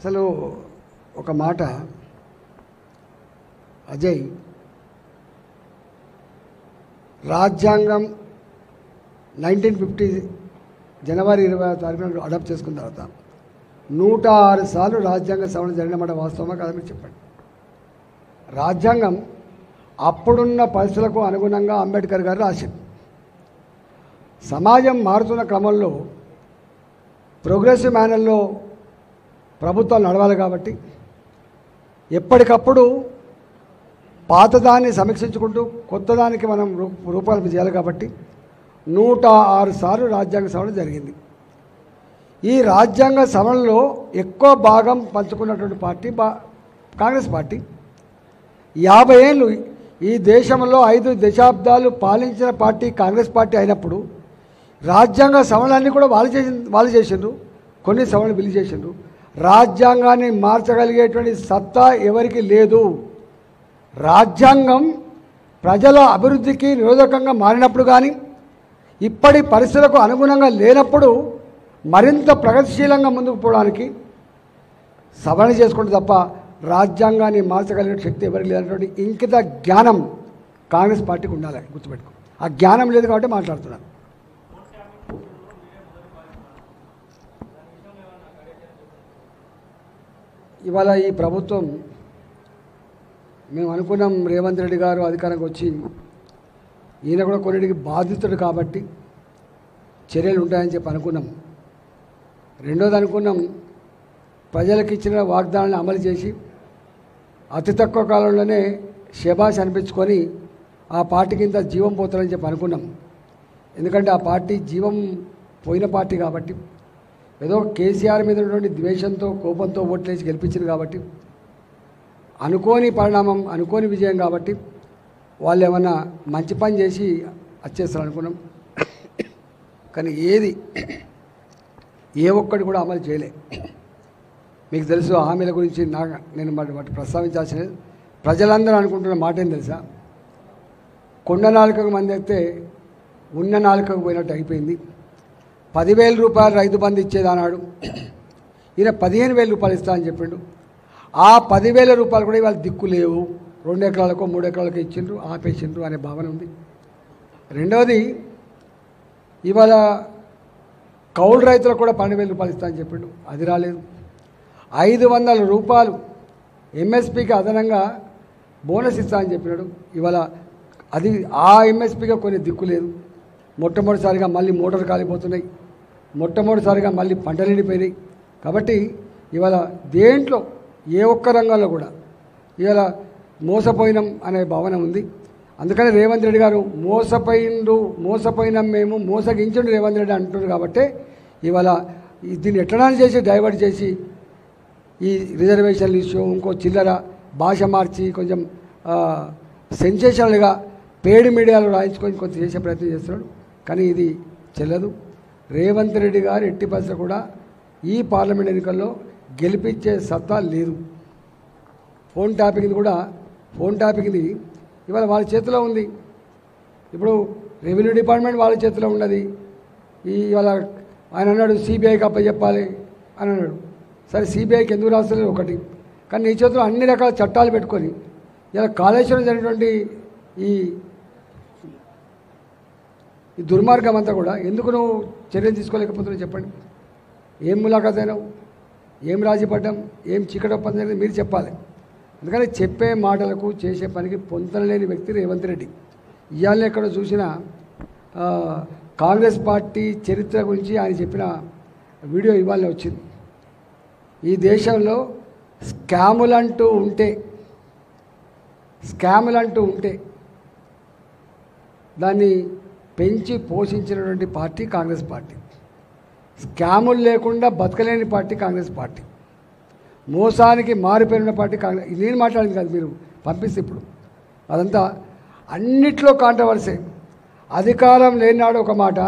అసలు ఒక మాట అజయ్, రాజ్యాంగం 1950 జనవరి 20వ తారీఖున అడాప్ట్ చేసుకున్న తర్వాత 106 సార్లు రాజ్యాంగ సవరణ జరిగినమాట వాస్తవమా కాదా మీరు చెప్పండి. రాజ్యాంగం అప్పుడున్న పరిస్థితులకు అనుగుణంగా అంబేద్కర్ గారు రాశారు. సమాజం మారుతున్న క్రమంలో ప్రోగ్రెసివ్ మేనర్లో ప్రభుత్వాలు నడవాలి కాబట్టి ఎప్పటికప్పుడు పాతదాన్ని సమీక్షించుకుంటూ కొత్తదానికి మనం రూపకల్పన చేయాలి కాబట్టి 106 సార్లు రాజ్యాంగ సవరణ జరిగింది. ఈ రాజ్యాంగ సవరణలో ఎక్కువ భాగం పంచుకున్నటువంటి పార్టీ కాంగ్రెస్ పార్టీ. 50 ఏళ్ళు ఈ దేశంలో 5 దశాబ్దాలు పాలించిన పార్టీ కాంగ్రెస్ పార్టీ అయినప్పుడు రాజ్యాంగ సవరణలన్నీ కూడా వాళ్ళు చేసిండ్రు. కొన్ని సవరణలు బిల్లు చేసిండ్రు. రాజ్యాంగాన్ని మార్చగలిగేటువంటి సత్తా ఎవరికి లేదు. రాజ్యాంగం ప్రజల అభివృద్ధికి నిరోధకంగా మారినప్పుడు కానీ ఇప్పటి పరిస్థితులకు అనుగుణంగా లేనప్పుడు మరింత ప్రగతిశీలంగా ముందుకు పోవడానికి సవరణ చేసుకుంటే తప్ప రాజ్యాంగాన్ని మార్చగలిగే శక్తి ఎవరికి లేనటువంటి ఇంకిత జ్ఞానం కాంగ్రెస్ పార్టీకి ఉండాలి, గుర్తుపెట్టుకో. ఆ జ్ఞానం లేదు కాబట్టి మాట్లాడుతున్నాను. ఇవాళ ఈ ప్రభుత్వం మేము అనుకున్నాం రేవంత్ రెడ్డి గారు అధికారంకి వచ్చి ఈయన కూడా కొన్నిటికి బాధితుడు కాబట్టి చర్యలు ఉంటాయని చెప్పి అనుకున్నాం. రెండోది అనుకున్నాం ప్రజలకు ఇచ్చిన వాగ్దానాన్ని అమలు చేసి అతి తక్కువ కాలంలోనే శబాష్ అనిపించుకొని ఆ పార్టీకి ఇంత జీవం పోతారని చెప్పి అనుకున్నాం. ఎందుకంటే ఆ పార్టీ జీవం పోయిన పార్టీ కాబట్టి, ఏదో కేసీఆర్ మీద ఉన్నటువంటి ద్వేషంతో కోపంతో ఓట్లేసి గెలిపించింది కాబట్టి, అనుకోని పరిణామం అనుకోని విజయం కాబట్టి వాళ్ళు ఏమన్నా మంచి పని చేసి వచ్చేస్తారు అనుకున్నాం. కానీ ఏ ఒక్కటి కూడా అమలు చేయలే. మీకు తెలుసు హామీల గురించి నేను వాటి ప్రస్తావించాల్సిన ప్రజలందరూ అనుకుంటున్న మాట ఏం తెలుసా, కొండ నాలుకకు మంది అయితే ఉన్న నాలుకకు పోయినట్టు అయిపోయింది. 10,000 రూపాయలు రైతు బంధు ఇచ్చేదన్నాడు, ఈయన 15,000 రూపాయలు ఇస్తా అని చెప్పిండు. ఆ 10,000 రూపాయలు కూడా ఇవాళ దిక్కు లేవు. 2 ఎకరాలకో 3 ఎకరాలకో ఇచ్చిండ్రు, ఆపేసిండ్రు అనే భావన ఉంది. రెండవది ఇవాళ కౌలు రైతులకు కూడా 12,000 రూపాయలు ఇస్తా అని చెప్పిండు, అది రాలేదు. 500 రూపాయలు ఎంఎస్పీకి అదనంగా బోనస్ ఇస్తా అని చెప్పినాడు, ఇవాళ అది ఆ ఎంఎస్పీగా కొన్ని దిక్కు లేదు. మొట్టమొదటిసారిగా మళ్ళీ మోటార్ కాలిపోతున్నాయి, మొట్టమొదటిసారిగా మళ్ళీ పంటలు ఎండిపోయినాయి. కాబట్టి ఇవాళ దేంట్లో ఏ ఒక్క రంగంలో కూడా ఇవాళ మోసపోయినాం అనే భావన ఉంది. అందుకని రేవంత్ రెడ్డి గారు మోసపోయినాం మేము, మోసగించండు రేవంత్ రెడ్డి అంటున్నారు. కాబట్టి ఇవాళ దీన్ని ఎట్లా చేసి డైవర్ట్ చేసి ఈ రిజర్వేషన్లు ఇష్యూ ఇంకో చిల్లర భాష మార్చి కొంచెం సెన్సేషనల్గా పేడ్ మీడియాలో రాయించుకొని కొంత చేసే ప్రయత్నం చేస్తున్నాడు. కానీ ఇది చెల్లదు. రేవంత్ రెడ్డి గారు ఎట్టి పరిస్థితుల్లో కూడా ఈ పార్లమెంట్ ఎన్నికల్లో గెలిపించే సత్తా లేదు. ఫోన్ ట్యాపింగ్ది ఇవాళ వాళ్ళ చేతిలో ఉంది. ఇప్పుడు రెవెన్యూ డిపార్ట్మెంట్ వాళ్ళ చేతిలో ఉన్నది. ఇవాళ ఆయన అన్నాడు సిబిఐకి అప్పచెప్పాలి అని అన్నాడు. సరే సిబిఐకి ఎందుకు రాస్తలేదు ఒకటి, కానీ నీ చేతిలో అన్ని రకాల చట్టాలు పెట్టుకొని ఇలా కాళేశ్వరం జరిగినటువంటి ఈ దుర్మార్గం అంతా కూడా ఎందుకు నువ్వు చర్యలు తీసుకోలేకపోతున్నావు చెప్పండి. ఏం ములాఖాత్ అయినావు, ఏం రాజీ పడ్డాం, ఏం చీకటి ఒప్పందం జరిగింది మీరు చెప్పాలి. అందుకని చెప్పే మాటలకు చేసే పనికి పొంతనలేని వ్యక్తి రేవంత్ రెడ్డి. ఇవాళ ఎక్కడ చూసినా కాంగ్రెస్ పార్టీ చరిత్ర గురించి ఆయన చెప్పిన వీడియో ఇవాళ వచ్చింది. ఈ దేశంలో స్కాములు అంటూ ఉంటే దాన్ని పెంచి పోషించినటువంటి పార్టీ కాంగ్రెస్ పార్టీ. స్కాములు లేకుండా బతకలేని పార్టీ కాంగ్రెస్ పార్టీ. మోసానికి మారిపోయిన పార్టీ కాంగ్రెస్. నేను మాట్లాడింది కాదు, మీరు పంపిస్తే ఇప్పుడు అదంతా అన్నిట్లో కాంట్రవర్సీ. అధికారం లేనినాడు ఒక మాట,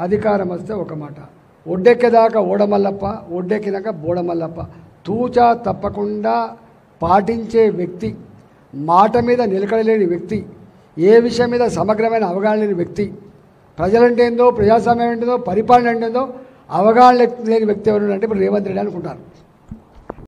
అధికారం వస్తే ఒక మాట. ఒడ్డెక్కేదాకా ఓడమల్లప్ప, ఒడ్డెక్కినాక బోడమల్లప్ప. తూచా తప్పకుండా పాటించే వ్యక్తి, మాట మీద నిలకడలేని వ్యక్తి, ఏ విషయం మీద సమగ్రమైన అవగాహన లేని వ్యక్తి, ప్రజలంటే ఏందో, ప్రజాస్వామ్యం ఏంటో, పరిపాలన ఏంటో అవగాహన లేని వ్యక్తి ఎవరు అంటే ఇప్పుడు రేవంత్ రెడ్డి అనుకుంటారు.